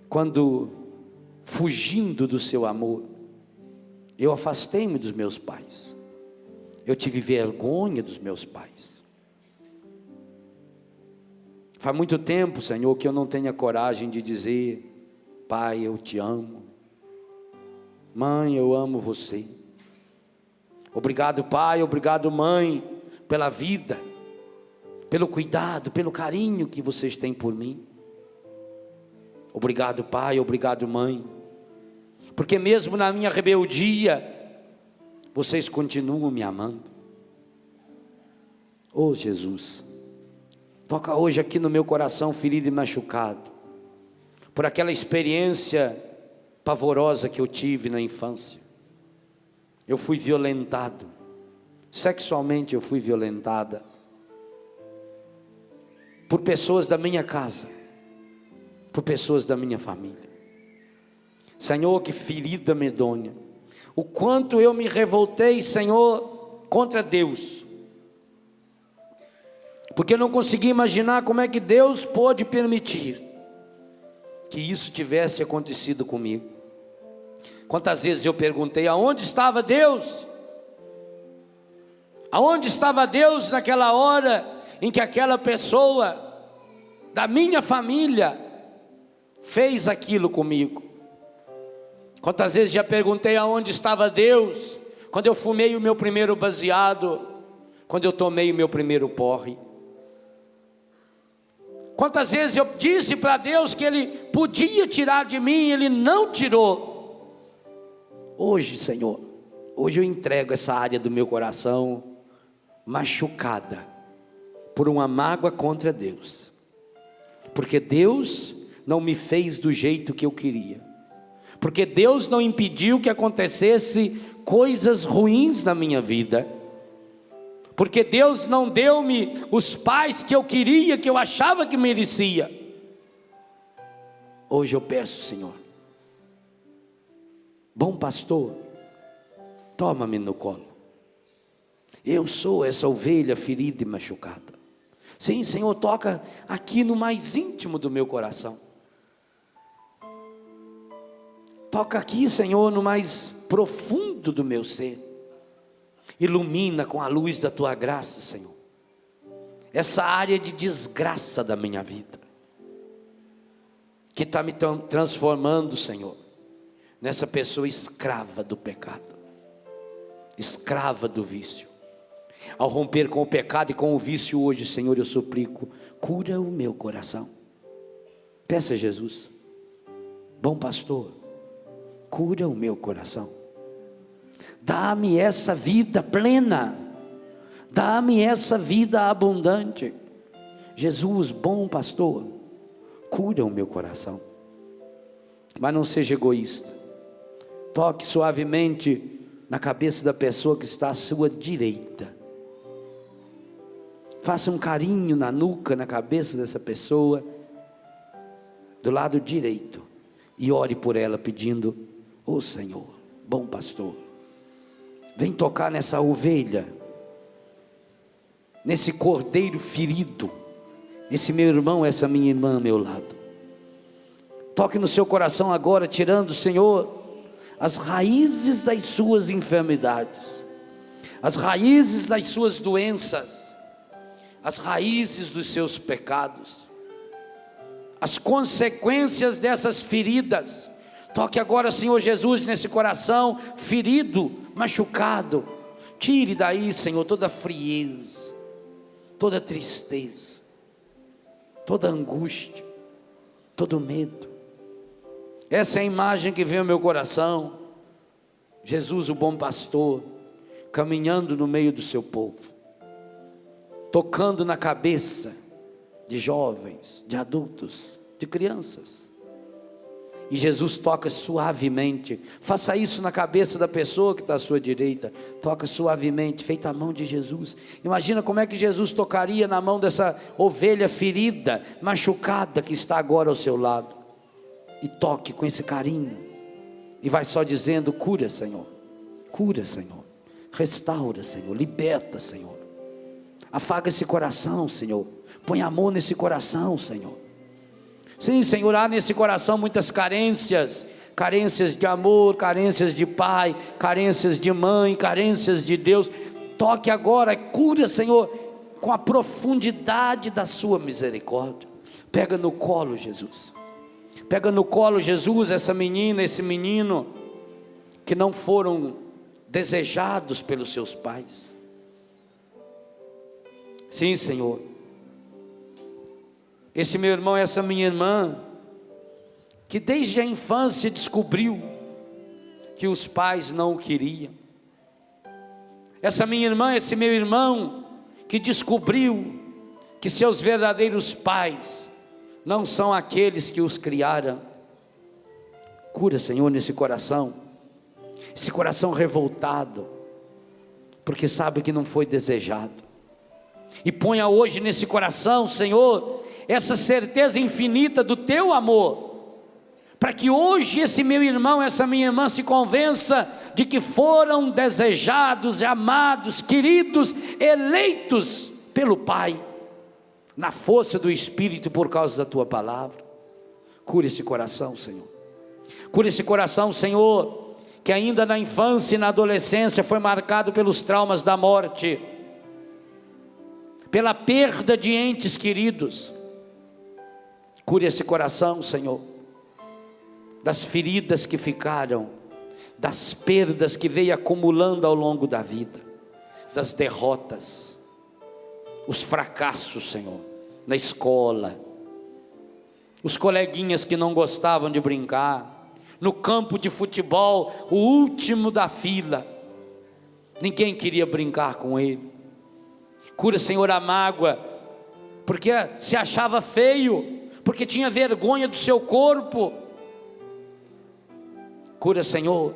quando, fugindo do seu amor, eu afastei-me dos meus pais, eu tive vergonha dos meus pais. Faz muito tempo, Senhor, que eu não tenho a coragem de dizer: Pai, eu te amo. Mãe, eu amo você. Obrigado, pai, obrigado, mãe, pela vida, pelo cuidado, pelo carinho que vocês têm por mim. Obrigado, pai, obrigado, mãe, porque mesmo na minha rebeldia, vocês continuam me amando. Oh Jesus, toca hoje aqui no meu coração ferido e machucado, por aquela experiência pavorosa que eu tive na infância. Eu fui violentado, sexualmente eu fui violentada, por pessoas da minha casa, por pessoas da minha família. Senhor, que ferida medonha, o quanto eu me revoltei, Senhor, contra Deus, porque eu não consegui imaginar como é que Deus pôde permitir que isso tivesse acontecido comigo. Quantas vezes eu perguntei, aonde estava Deus? Aonde estava Deus naquela hora em que aquela pessoa da minha família fez aquilo comigo? Quantas vezes já perguntei aonde estava Deus quando eu fumei o meu primeiro baseado, quando eu tomei o meu primeiro porre? Quantas vezes eu disse para Deus que Ele podia tirar de mim, Ele não tirou. Hoje, Senhor, hoje eu entrego essa área do meu coração machucada por uma mágoa contra Deus, porque Deus não me fez do jeito que eu queria, porque Deus não impediu que acontecesse coisas ruins na minha vida, porque Deus não deu-me os pais que eu queria, que eu achava que merecia. Hoje eu peço, Senhor, bom pastor, toma-me no colo. Eu sou essa ovelha ferida e machucada. Sim, Senhor, toca aqui no mais íntimo do meu coração. Toca aqui, Senhor, no mais profundo do meu ser. Ilumina com a luz da Tua graça, Senhor, essa área de desgraça da minha vida, que está me transformando, Senhor, nessa pessoa escrava do pecado, escrava do vício. Ao romper com o pecado e com o vício hoje, Senhor, eu suplico, cura o meu coração. Peça a Jesus, bom pastor, cura o meu coração. Dá-me essa vida plena, dá-me essa vida abundante. Jesus, bom pastor, cura o meu coração. Mas não seja egoísta. Toque suavemente na cabeça da pessoa que está à sua direita. Faça um carinho na nuca, na cabeça dessa pessoa, do lado direito, e ore por ela pedindo, ô Senhor, bom pastor, vem tocar nessa ovelha, nesse cordeiro ferido, esse meu irmão, essa minha irmã ao meu lado. Toque no seu coração agora, tirando, Senhor, as raízes das suas enfermidades, as raízes das suas doenças, as raízes dos seus pecados, as consequências dessas feridas. Toque agora, Senhor Jesus, nesse coração ferido, machucado. Tire daí, Senhor, toda frieza, toda tristeza, toda angústia, todo medo. Essa é a imagem que vem ao meu coração. Jesus, o bom pastor, caminhando no meio do seu povo, tocando na cabeça de jovens, de adultos, de crianças. E Jesus toca suavemente. Faça isso na cabeça da pessoa que está à sua direita. Toca suavemente, feita a mão de Jesus. Imagina como é que Jesus tocaria na mão dessa ovelha ferida, machucada, que está agora ao seu lado. E toque com esse carinho. E vai só dizendo, cura, Senhor. Cura, Senhor. Restaura, Senhor. Liberta, Senhor. Afaga esse coração, Senhor. Põe amor nesse coração, Senhor. Sim, Senhor, há nesse coração muitas carências. Carências de amor, carências de pai, carências de mãe, carências de Deus. Toque agora, cura, Senhor, com a profundidade da sua misericórdia. Pega no colo, Jesus. Pega no colo, Jesus, essa menina, esse menino, que não foram desejados pelos seus pais. Sim, Senhor. Esse meu irmão, essa minha irmã, que desde a infância descobriu que os pais não o queriam. Essa minha irmã, esse meu irmão, que descobriu que seus verdadeiros pais não são aqueles que os criaram. Cura, Senhor, nesse coração, esse coração revoltado, porque sabe que não foi desejado. E ponha hoje nesse coração, Senhor, essa certeza infinita do teu amor, para que hoje esse meu irmão, essa minha irmã se convença de que foram desejados, amados, queridos, eleitos pelo Pai, na força do Espírito, por causa da tua palavra. Cura esse coração, Senhor. Cura esse coração, Senhor, que ainda na infância e na adolescência foi marcado pelos traumas da morte, pela perda de entes queridos. Cure esse coração, Senhor, das feridas que ficaram, das perdas que veio acumulando ao longo da vida, das derrotas, os fracassos, Senhor, na escola, os coleguinhas que não gostavam de brincar, no campo de futebol, o último da fila, ninguém queria brincar com ele. Cura, Senhor, a mágoa, porque se achava feio, porque tinha vergonha do seu corpo. Cura, Senhor,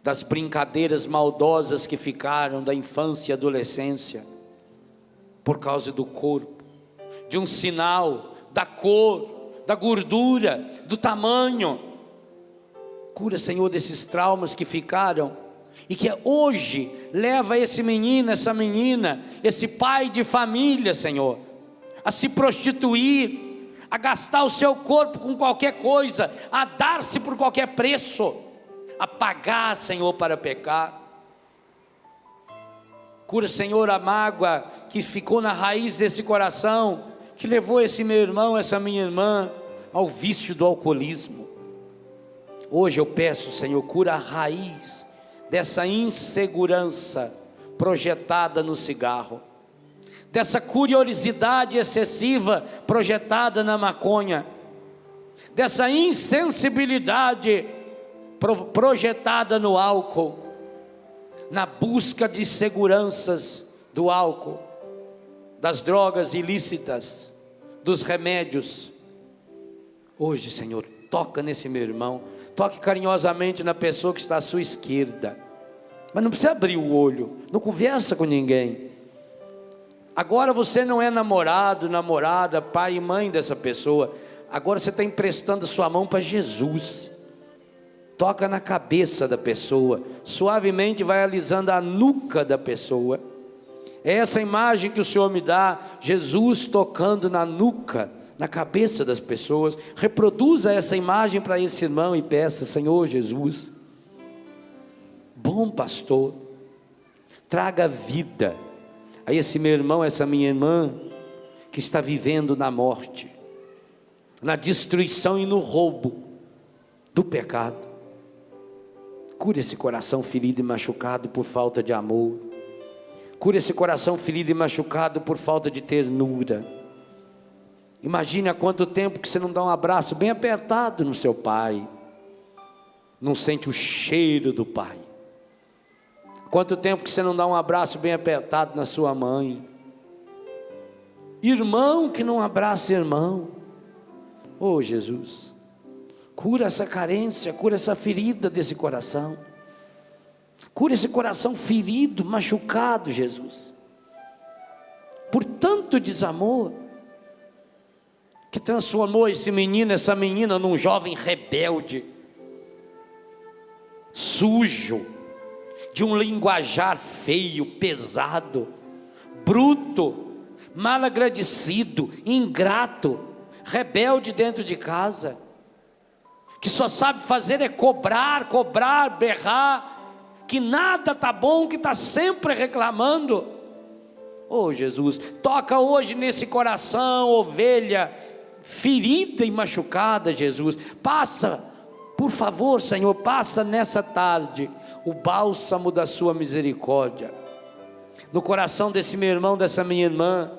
das brincadeiras maldosas que ficaram da infância e adolescência, por causa do corpo, de um sinal, da cor, da gordura, do tamanho. Cura, Senhor, desses traumas que ficaram, e que hoje leva esse menino, essa menina, esse pai de família, Senhor, a se prostituir, a gastar o seu corpo com qualquer coisa, a dar-se por qualquer preço, a pagar, Senhor, para pecar. Cura, Senhor, a mágoa que ficou na raiz desse coração, que levou esse meu irmão, essa minha irmã, ao vício do alcoolismo. Hoje eu peço, Senhor, cura a raiz dessa insegurança projetada no cigarro, dessa curiosidade excessiva projetada na maconha, dessa insensibilidade projetada no álcool, na busca de seguranças do álcool, das drogas ilícitas, dos remédios. Hoje, Senhor, toca nesse meu irmão, toque carinhosamente na pessoa que está à sua esquerda, mas não precisa abrir o olho, não conversa com ninguém. Agora você não é namorado, namorada, pai e mãe dessa pessoa, agora você está emprestando a sua mão para Jesus. Toca na cabeça da pessoa, suavemente vai alisando a nuca da pessoa. É essa imagem que o Senhor me dá, Jesus tocando na nuca, na cabeça das pessoas. Reproduza essa imagem para esse irmão e peça: Senhor Jesus, bom pastor, traga vida a esse meu irmão, essa minha irmã, que está vivendo na morte, na destruição e no roubo do pecado. Cure esse coração ferido e machucado por falta de amor. Cure esse coração ferido e machucado por falta de ternura. Imagine há quanto tempo que você não dá um abraço bem apertado no seu pai, não sente o cheiro do pai. Quanto tempo que você não dá um abraço bem apertado na sua mãe. Irmão que não abraça irmão. Oh Jesus, cura essa carência, cura essa ferida desse coração. Cura esse coração ferido, machucado, Jesus, por tanto desamor, que transformou esse menino, essa menina num jovem rebelde, sujo, de um linguajar feio, pesado, bruto, mal agradecido, ingrato, rebelde dentro de casa, que só sabe fazer é cobrar, berrar, que nada está bom, que está sempre reclamando. Oh Jesus, toca hoje nesse coração, ovelha ferida e machucada, Jesus. Passa, por favor, Senhor, passa nessa tarde o bálsamo da sua misericórdia no coração desse meu irmão, dessa minha irmã,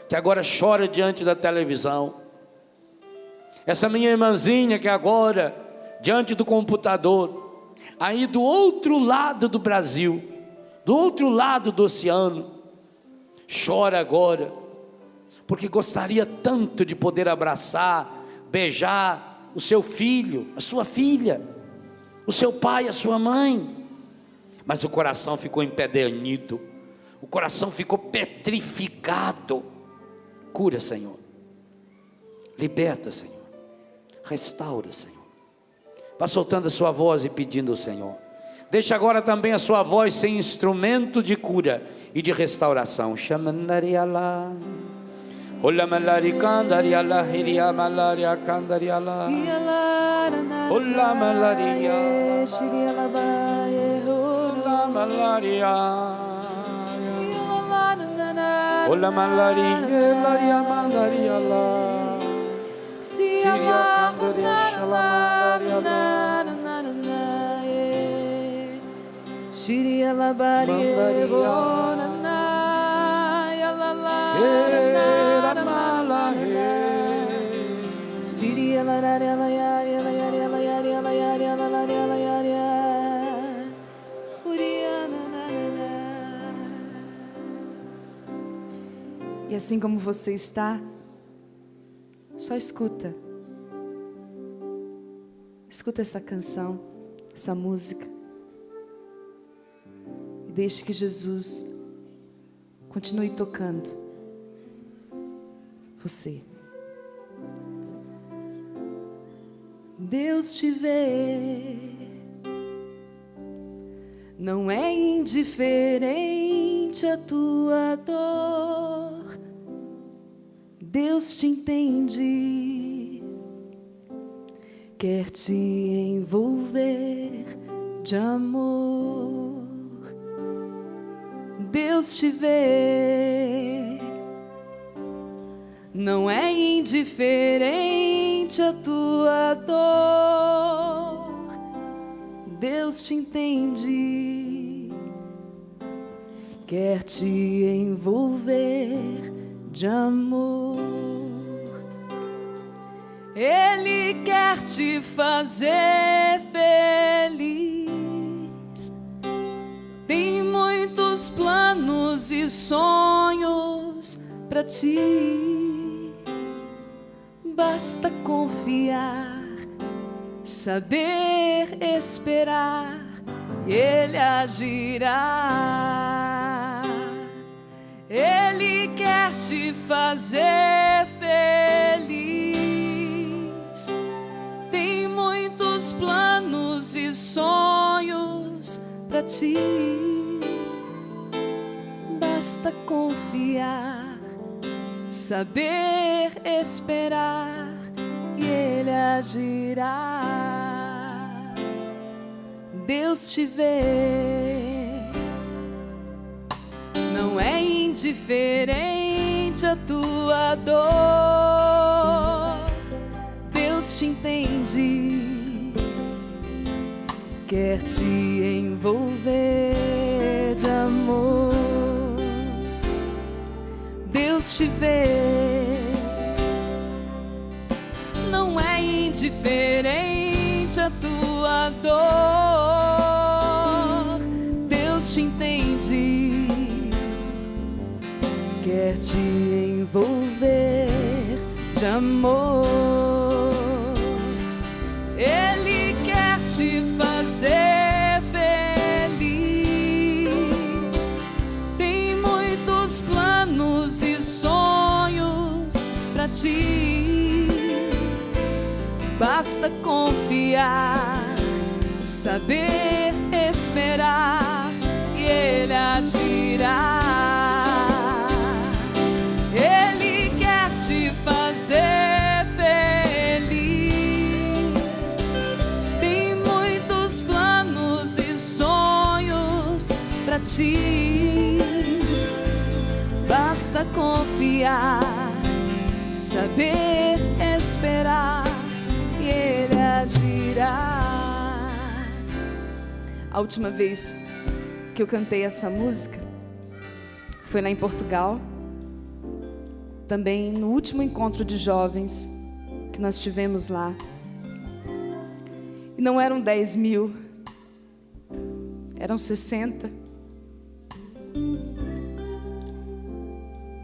que agora chora diante da televisão, essa minha irmãzinha que agora diante do computador, aí do outro lado do Brasil, do outro lado do oceano, chora agora, porque gostaria tanto de poder abraçar, beijar o seu filho, a sua filha, o seu pai, a sua mãe, mas o coração ficou empedernido, o coração ficou petrificado. Cura, Senhor, liberta, Senhor, restaura, Senhor. Vá soltando a sua voz e pedindo ao Senhor. Deixa agora também a sua voz ser instrumento de cura e de restauração. Chamandariala, Ola malari kandariala, hiria malaria kandariala, Ola malaria, Ola malaria, Ola malaria, laria mandariala, hiria kandaria shalamandariala, Shiria la barie bonana ya la la la Shiria la la la ya ya la ya la ya la ya la ya la la ya la ya Uria na. E assim como você está, só escuta. Escuta essa canção, essa música. E deixe que Jesus continue tocando você. Deus te vê, não é indiferente a tua dor. Deus te entende, quer te envolver de amor. Deus te vê, não é indiferente a tua dor. Deus te entende, quer te envolver de amor. Ele quer te fazer feliz. Tem muitos planos e sonhos pra ti. Basta confiar, saber esperar, e Ele agirá. Ele quer te fazer feliz. Tem muitos planos e sonhos pra ti. Basta confiar, saber esperar, e Ele agirá. Deus te vê, não é indiferente a tua dor. Deus te entende, quer te envolver de amor. Deus te vê, não é indiferente a tua dor. Deus te entende, quer te envolver de amor. Ele quer te fazer feliz. Tem muitos planos e sonhos pra ti. Basta confiar, saber esperar, e Ele agirá. Ele quer te fazer feliz. Tem muitos planos e sonhos pra ti. Basta confiar, saber esperar, e Ele agirá. A última vez que eu cantei essa música foi lá em Portugal, também no último encontro de jovens que nós tivemos lá. E não eram 10 mil, eram 60.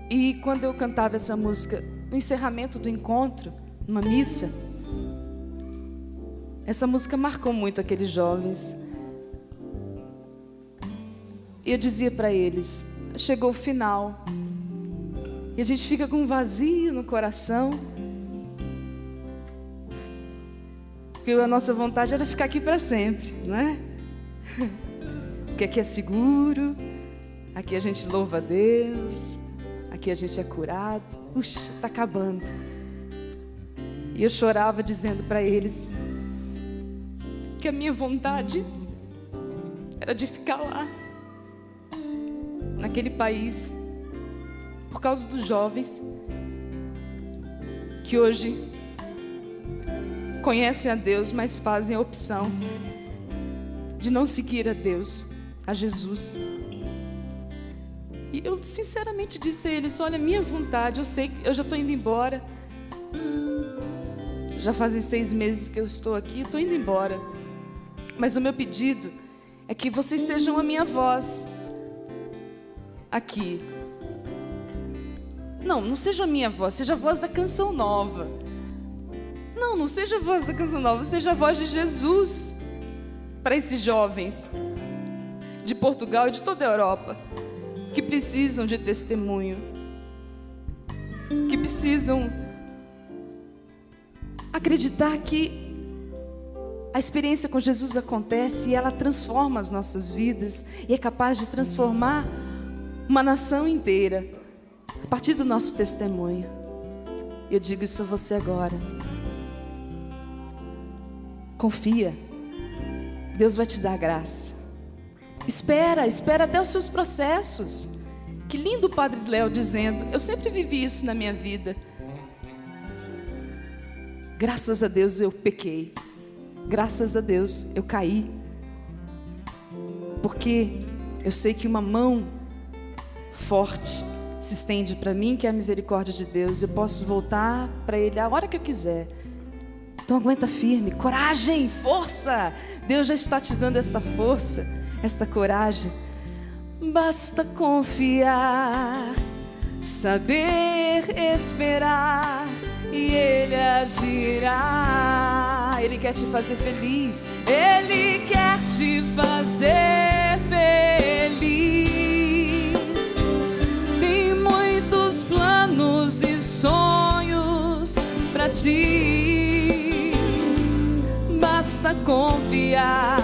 E quando eu cantava essa música no encerramento do encontro, numa missa, Essa música marcou muito aqueles jovens. E eu dizia para eles, chegou o final. E a gente fica com um vazio no coração. Porque a nossa vontade era ficar aqui para sempre, não é? Porque aqui é seguro, aqui a gente louva a Deus, aqui a gente é curado. Puxa, está acabando. E eu chorava dizendo para eles que a minha vontade era de ficar lá, naquele país, por causa dos jovens que hoje conhecem a Deus, mas fazem a opção de não seguir a Deus, a Jesus. E eu sinceramente disse a eles, olha, minha vontade, eu sei que eu já estou indo embora. Já fazem 6 meses que eu estou aqui, estou indo embora. Mas o meu pedido é que vocês sejam a minha voz aqui. Não seja a minha voz, seja a voz da canção nova. Não seja a voz da canção nova, seja a voz de Jesus para esses jovens de Portugal e de toda a Europa que precisam de testemunho, que precisam acreditar que a experiência com Jesus acontece e ela transforma as nossas vidas e é capaz de transformar uma nação inteira a partir do nosso testemunho. Eu digo isso a você agora. Confia, Deus vai te dar graça. Espera até os seus processos. Que lindo o Padre Léo dizendo, eu sempre vivi isso na minha vida. Graças a Deus eu pequei, graças a Deus eu caí, porque eu sei que uma mão forte se estende para mim, que é a misericórdia de Deus. Eu posso voltar para Ele a hora que eu quiser. Então aguenta firme, coragem, força. Deus já está te dando essa força, essa coragem. Basta confiar, saber esperar e Ele agirá. Ele quer te fazer feliz, Ele quer te fazer feliz. Tem muitos planos e sonhos para ti. Basta confiar,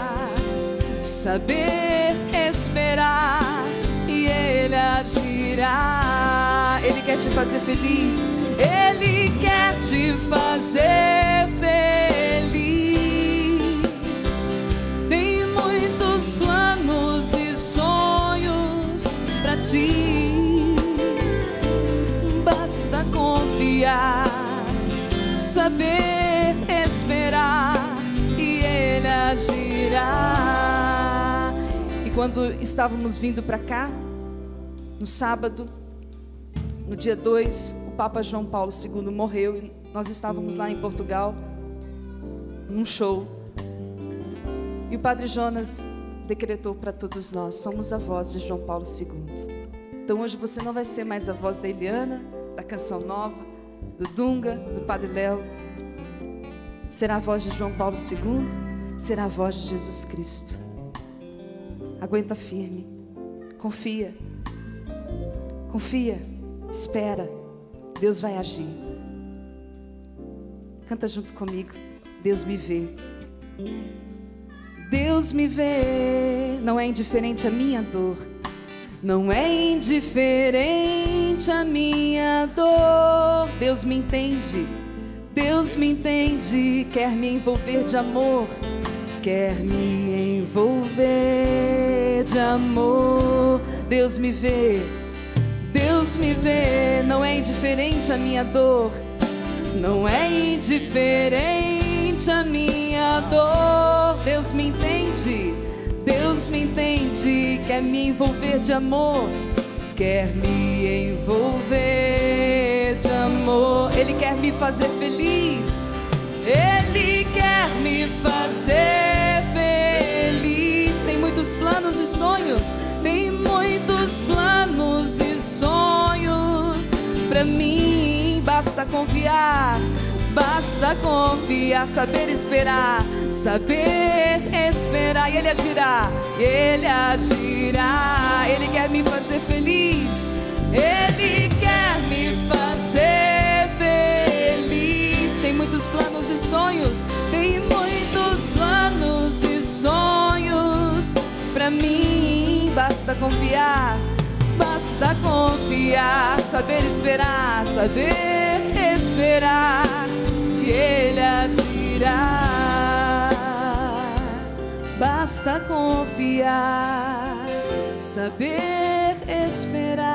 saber esperar e Ele agirá. Ele quer te fazer feliz, Ele quer te fazer feliz. Tem muitos planos e sonhos para ti. Basta confiar, saber esperar e Ele agirá. E quando estávamos vindo para cá, no sábado, no dia 2, o Papa João Paulo II morreu e nós estávamos lá em Portugal, num show. E o Padre Jonas decretou para todos nós, somos a voz de João Paulo II. Então hoje você não vai ser mais a voz da Eliana, da canção nova, do Dunga, do Padre Léo. Será a voz de João Paulo II, será a voz de Jesus Cristo. Aguenta firme, confia, espera, Deus vai agir. Canta junto comigo, Deus me vê. Deus me vê, não é indiferente a minha dor. Não é indiferente a minha dor. Deus me entende, quer me envolver de amor, quer me envolver de amor. Deus me vê, não é indiferente a minha dor. Não é indiferente a minha dor. Deus me entende, quer me envolver de amor, quer me envolver de amor. Ele quer me fazer feliz, Ele quer me fazer feliz. Tem muitos planos e sonhos, tem muitos planos e sonhos pra mim. Basta confiar, Basta confiar, saber esperar, e Ele agirá, Ele agirá. Ele quer me fazer feliz, Ele quer me fazer feliz. Tem muitos planos e sonhos, tem muitos planos e sonhos pra mim. Basta confiar, saber esperar, e Ele agirá. Basta confiar, saber esperar.